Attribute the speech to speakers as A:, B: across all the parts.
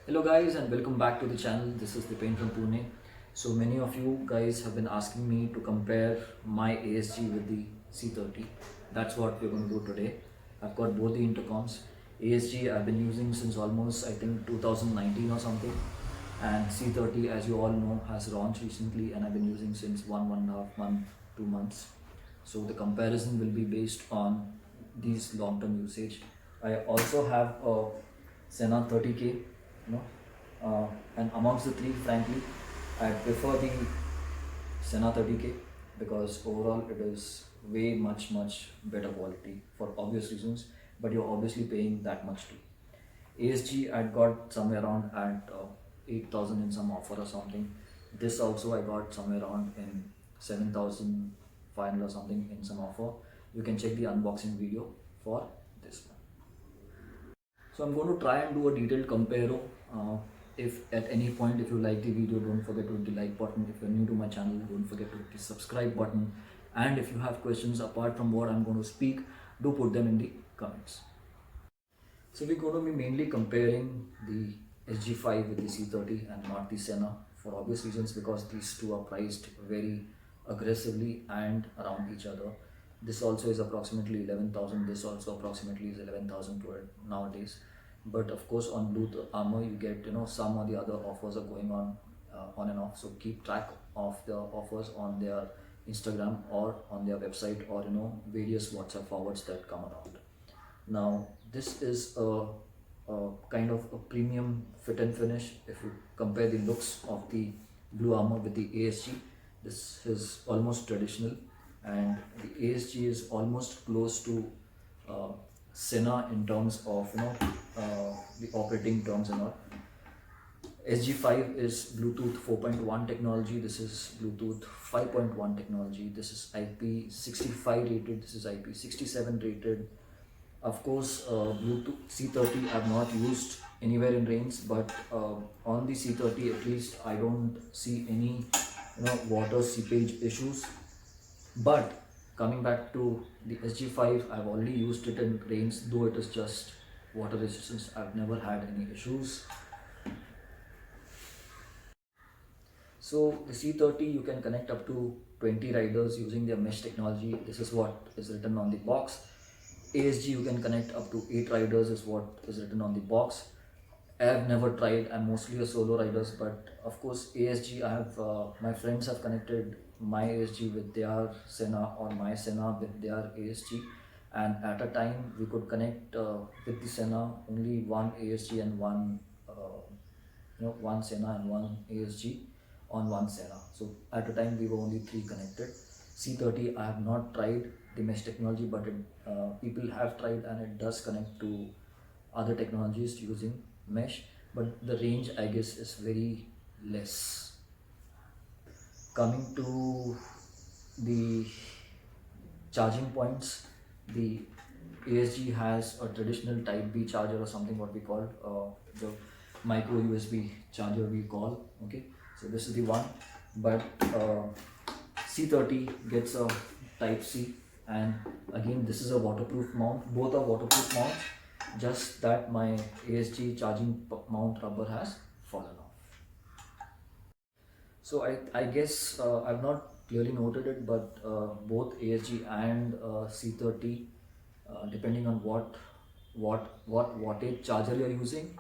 A: Hello guys and welcome back to the channel. This is the Pain from Pune. So many of you guys have been asking me to compare my ASG with the C30. That's what we're going to do today. I've got both the intercoms. ASG I've been using since almost I think 2019 or something, and C30 as you all know has launched recently and I've been using since one and a half month, 2 months. So the comparison will be based on these long-term usage. I also have a Sena 30K, and amongst the three, frankly, I prefer the Sena 30K because overall it is way much better quality for obvious reasons, but you're obviously paying that much too. ASG I got somewhere around at 8,000 in some offer or something. This also I got somewhere around in 7,500 or something in some offer. You can check the unboxing video for this one. So I'm going to try and do a detailed comparo. If at any point if you like the video, don't forget to hit the like button. If you're new to my channel, don't forget to hit the subscribe button. And if you have questions apart from what I'm going to speak, do put them in the comments. So we're going to be mainly comparing the SG5 with the C30 and not the Sena for obvious reasons, because these two are priced very aggressively and around each other. This also is approximately 11,000. This also approximately is 11,000 nowadays. But of course on BluArmor you get some of the other offers are going on and off. So keep track of the offers on their Instagram or on their website, or various WhatsApp forwards that come around. Now this is a kind of a premium fit and finish. If you compare the looks of the BluArmor with the ASG, this is almost traditional, and the ASG is almost close to Sena in terms of the operating terms and all. SG5 is Bluetooth 4.1 technology. This is Bluetooth 5.1 technology. This is IP65 rated. This is IP67 rated. Of course, Bluetooth C30 I've not used anywhere in range, but on the C30 at least I don't see any water seepage issues. But coming back to the SG5, I've already used it in range, though it is just water resistance. I've never had any issues. So the C30 you can connect up to 20 riders using their mesh technology. This is what is written on the box. ASG you can connect up to 8 riders is what is written on the box. I have never tried. I'm mostly a solo riders, but of course ASG I have my friends have connected my ASG with their Sena or my Sena with their ASG, and at a time we could connect with the Sena only one ASG and one one Sena and one ASG on one Sena. So at a time we were only 3 connected. C30 I have not tried the mesh technology, but people have tried and it does connect to other technologies using mesh, but the range I guess is very less. Coming to the charging points, the ASG has a traditional type B charger or something, what we call the micro USB charger we call. Okay, so this is the one, but C30 gets a type C, and again this is a waterproof mount. Both are waterproof mounts, just that my ASG charging mount rubber has fallen off. So I guess I've not clearly noted it, but both ASG and C30, depending on what wattage charger you're using,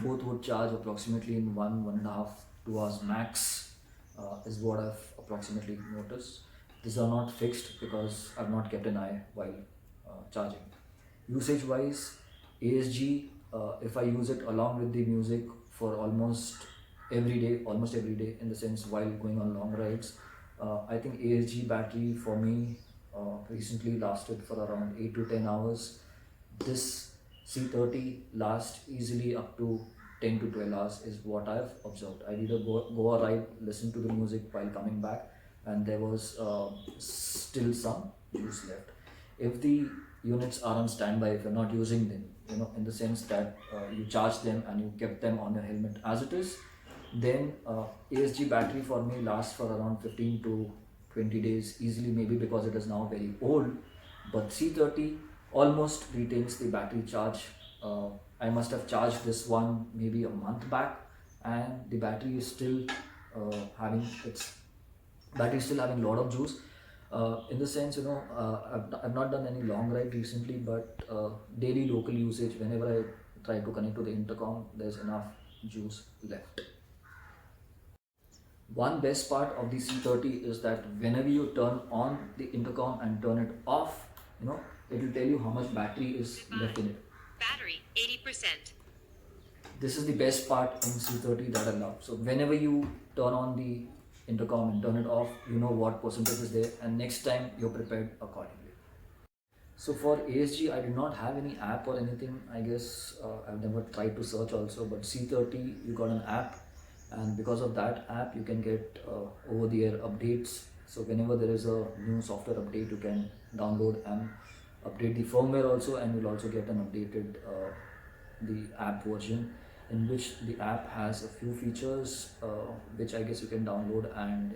A: both would charge approximately in 1.5, 2 hours max, is what I've approximately noticed. These are not fixed because I've not kept an eye while charging. Usage wise, ASG, if I use it along with the music for almost every day, in the sense while going on long rides, I think ASG battery for me recently lasted for around 8 to 10 hours. This C30 lasts easily up to 10 to 12 hours is what I've observed. I either go a ride, listen to the music while coming back, and there was still some juice left. If the units are on standby, if you're not using them, in the sense that you charge them and you kept them on your helmet as it is, then ASG battery for me lasts for around 15 to 20 days easily, maybe because it is now very old. But C30 almost retains the battery charge I must have charged this one maybe a month back, and the battery is still having its battery is still having a lot of juice. In the sense, I've not done any long ride recently, but daily local usage, whenever I try to connect to the intercom, there's enough juice left. One best part of the C30 is that whenever you turn on the intercom and turn it off, it will tell you how much battery is left in it.
B: Battery 80%.
A: This is the best part in C30 that I love. So whenever you turn on the intercom and turn it off, you know what percentage is there, and next time you're prepared accordingly. So for ASG, I did not have any app or anything. I guess I've never tried to search also, but C30, you got an app, and because of that app, you can get over-the-air updates. So whenever there is a new software update, you can download and update the firmware also, and you'll also get an updated the app version, in which the app has a few features which I guess you can download and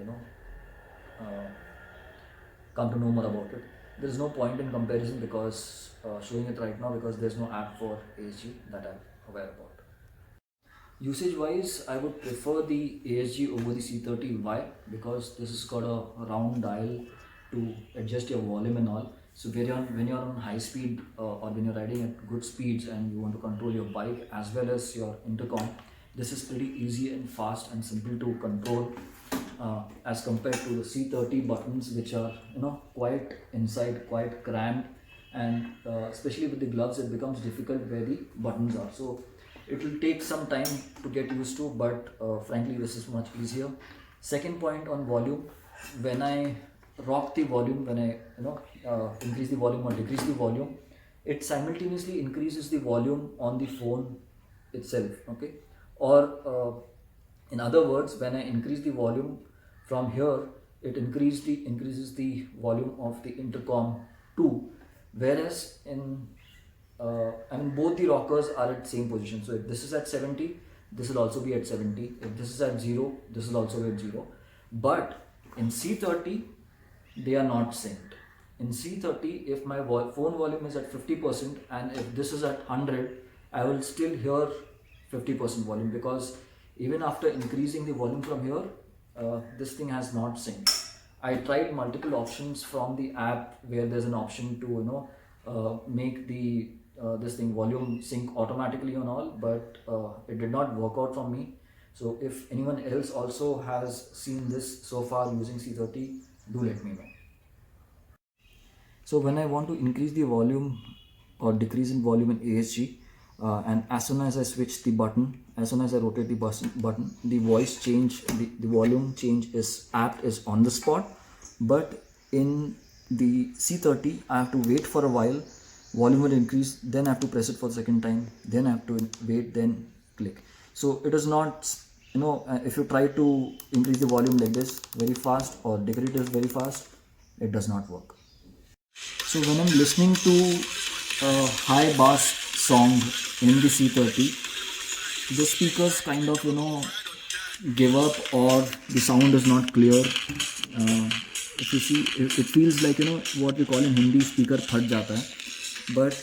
A: come to know more about it. There is no point in comparison because showing it right now, because there's no app for ASG that I'm aware about. Usage wise, I would prefer the ASG over the C30. Why? Because this has got a round dial to adjust your volume and all. So when you're on high speed or when you're riding at good speeds and you want to control your bike as well as your intercom, this is pretty easy and fast and simple to control as compared to the C30 buttons, which are quite inside, quite cramped, and especially with the gloves it becomes difficult where the buttons are. So it will take some time to get used to, but frankly this is much easier. Second point on volume, when I rock the volume, when I increase the volume or decrease the volume, it simultaneously increases the volume on the phone itself, okay? Or in other words, when I increase the volume from here, it increases the volume of the intercom too, whereas in both the rockers are at same position. So if this is at 70, this will also be at 70. If this is at 0, this will also be at 0. But in C30, they are not synced. In C30, if my phone volume is at 50% and if this is at 100, I will still hear 50% volume, because even after increasing the volume from here, this thing has not synced. I tried multiple options from the app where there's an option to make the this thing volume sync automatically and all, but it did not work out for me. So if anyone else also has seen this so far using C30, do let me know. So when I want to increase the volume or decrease in volume in ASG, and as soon as I switch the button, as soon as I rotate the button, the voice change, the volume change is on the spot. But in the C30, I have to wait for a while, volume will increase, then I have to press it for the second time, then I have to wait, then click. So it is not, if you try to increase the volume like this very fast or decrease it very fast, it does not work. So when I'm listening to a high bass song in the C30, the speakers kind of give up, or the sound is not clear. If you see, it feels like what we call in Hindi speaker phat jata hai. But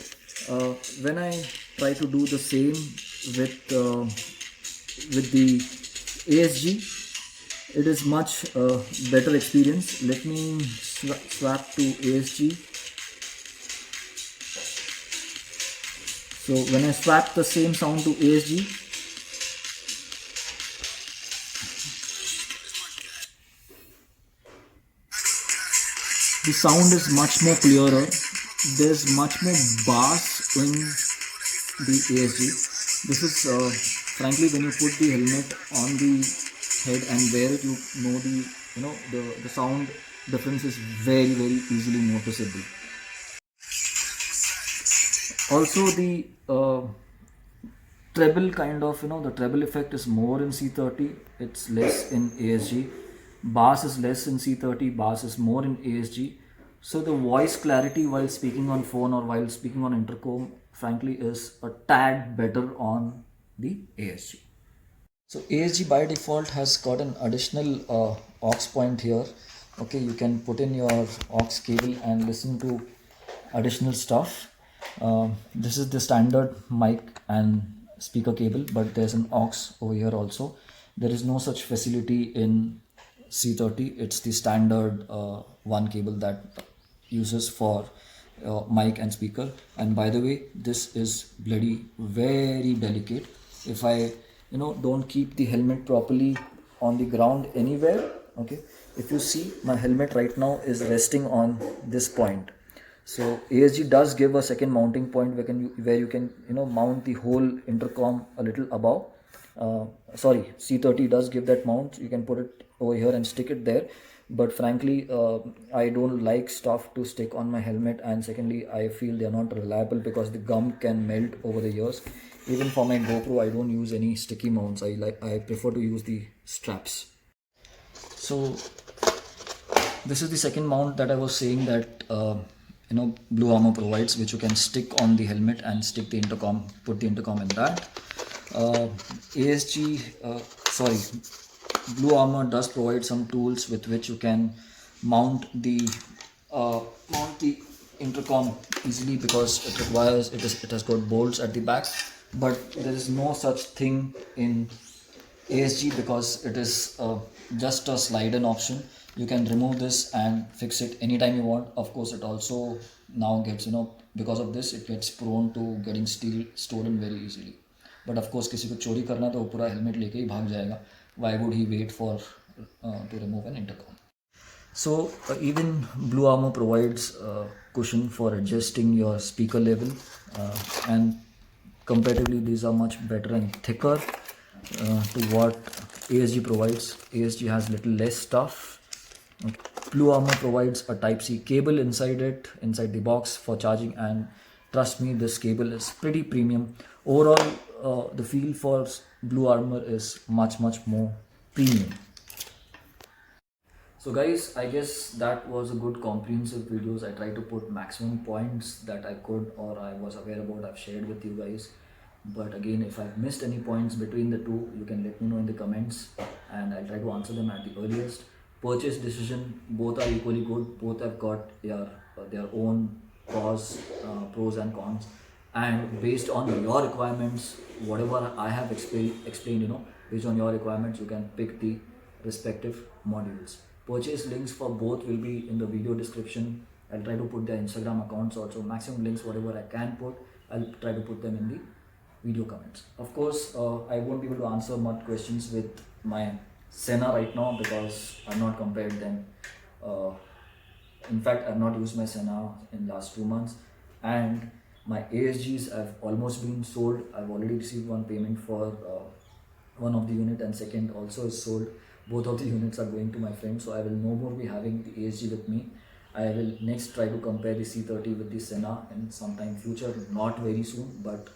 A: when I try to do the same with the ASG, it is much better experience. Let me swap to ASG. So when I swap the same sound to ASG, the sound is much more clearer. There's much more bass in the ASG. This is frankly, when you put the helmet on the head and wear it, you know the sound difference is very easily noticeable. Also the treble kind of, the treble effect is more in C30, it's less in ASG. Bass is less in C30, bass is more in ASG. So the voice clarity while speaking on phone or while speaking on intercom, frankly, is a tad better on the ASG. So ASG by default has got an additional aux point here. Okay, you can put in your aux cable and listen to additional stuff. This is the standard mic and speaker cable, but there's an aux over here also. There is no such facility in C30. It's the standard one cable that uses for mic and speaker. And by the way, this is bloody very delicate. If I don't keep the helmet properly on the ground anywhere, okay, if you see, my helmet right now is resting on this point. So ASG does give a second mounting point where you can mount the whole intercom a little above. Sorry, C30 does give that mount. You can put it over here and stick it there. But frankly, I don't like stuff to stick on my helmet, and secondly, I feel they are not reliable because the gum can melt over the years. Even for my GoPro, I don't use any sticky mounts. I prefer to use the straps. So this is the second mount that I was saying that BluArmor provides, which you can stick on the helmet and stick the intercom, put the intercom in that. BluArmor does provide some tools with which you can mount the intercom easily, because it has got bolts at the back, but there is no such thing in ASG because it is just a slide-in option. You can remove this and fix it anytime you want. Of course, it also now gets, because of this, it gets prone to getting stolen very easily. But of course, किसी को चोरी करना तो पूरा helmet लेके ही भाग जाएगा. Why would he wait for to remove an intercom? So even BluArmor provides cushion for adjusting your speaker level, and comparatively these are much better and thicker to what ASG provides. ASG has little less stuff. BluArmor provides a Type-C cable inside the box for charging, and trust me, this cable is pretty premium. Overall, the feel for BluArmor is much more premium. So guys, I guess that was a good comprehensive videos. I tried to put maximum points that I could or I was aware about. I've shared with you guys. But again, if I've missed any points between the two, you can let me know in the comments and I'll try to answer them at the earliest. Purchase decision, both are equally good. Both have got their own pros and cons. And based on your requirements, whatever I have explained, based on your requirements, you can pick the respective modules. Purchase links for both will be in the video description. I'll try to put their Instagram accounts also. Maximum links, whatever I can put, I'll try to put them in the video comments. Of course, I won't be able to answer much questions with my Sena right now because I've not compared them. In fact, I've not used my Sena in last 2 months, and my ASGs have almost been sold. I've already received one payment for one of the unit, and second also is sold. Both of the units are going to my friend, so I will no more be having the ASG with me. I will next try to compare the C30 with the Sena in sometime future, not very soon, but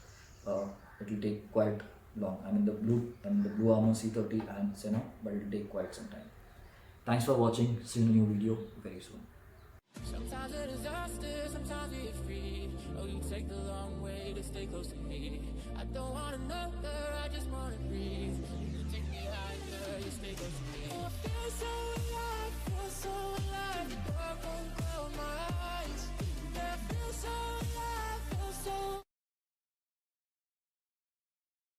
A: it will take quite long. I mean the BluArmor C30 and Sena, but it will take quite some time. Thanks for watching. See you in a new video very soon.
C: Sometimes a disaster, sometimes it's free. Oh, you take the long way to stay close to me. I don't wanna know her, I just wanna breathe. You take me higher, you stay close to me.